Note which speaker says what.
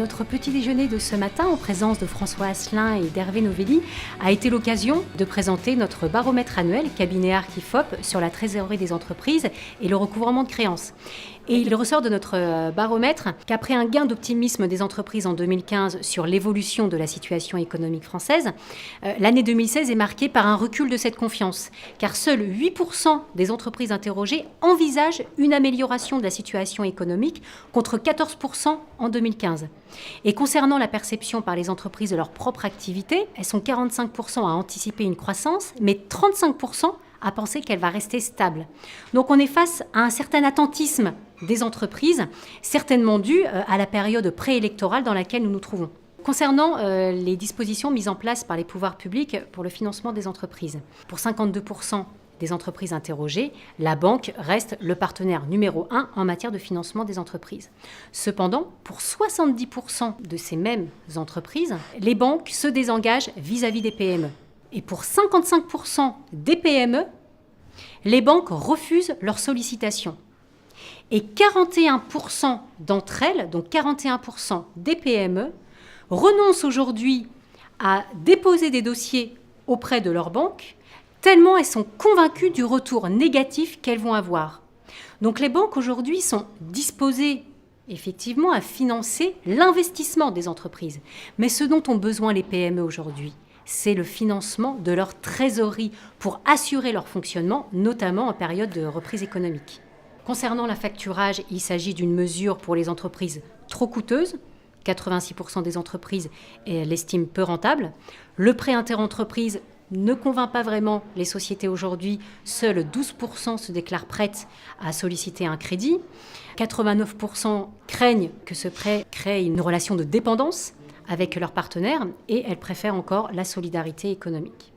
Speaker 1: Notre petit déjeuner de ce matin, en présence de François Asselin et d'Hervé Novelli, a été l'occasion de présenter notre baromètre annuel cabinet ARC IFOP sur la trésorerie des entreprises et le recouvrement de créances. Et il ressort de notre baromètre qu'après un gain d'optimisme des entreprises en 2015 sur l'évolution de la situation économique française, l'année 2016 est marquée par un recul de cette confiance, car seuls 8% des entreprises interrogées envisagent une amélioration de la situation économique contre 14% en 2015. Et concernant la perception par les entreprises de leur propre activité, elles sont 45% à anticiper une croissance, mais 35% à penser qu'elle va rester stable. Donc on est face à un certain attentisme des entreprises, certainement dû à la période préélectorale dans laquelle nous nous trouvons. Concernant les dispositions mises en place par les pouvoirs publics pour le financement des entreprises, pour 52% des entreprises interrogées, la banque reste le partenaire numéro 1 en matière de financement des entreprises. Cependant, pour 70% de ces mêmes entreprises, les banques se désengagent vis-à-vis des PME. Et pour 55% des PME, les banques refusent leurs sollicitations. Et 41% d'entre elles, donc 41% des PME, renoncent aujourd'hui à déposer des dossiers auprès de leur banque, tellement elles sont convaincues du retour négatif qu'elles vont avoir. Donc les banques aujourd'hui sont disposées effectivement à financer l'investissement des entreprises. Mais ce dont ont besoin les PME aujourd'hui, c'est le financement de leur trésorerie pour assurer leur fonctionnement, notamment en période de reprise économique. Concernant la facturage, il s'agit d'une mesure pour les entreprises trop coûteuse. 86% des entreprises l'estiment peu rentable. Le prêt interentreprise ne convainc pas vraiment les sociétés aujourd'hui. Seuls 12% se déclarent prêtes à solliciter un crédit. 89% craignent que ce prêt crée une relation de dépendance avec leurs partenaires et elles préfèrent encore la solidarité économique.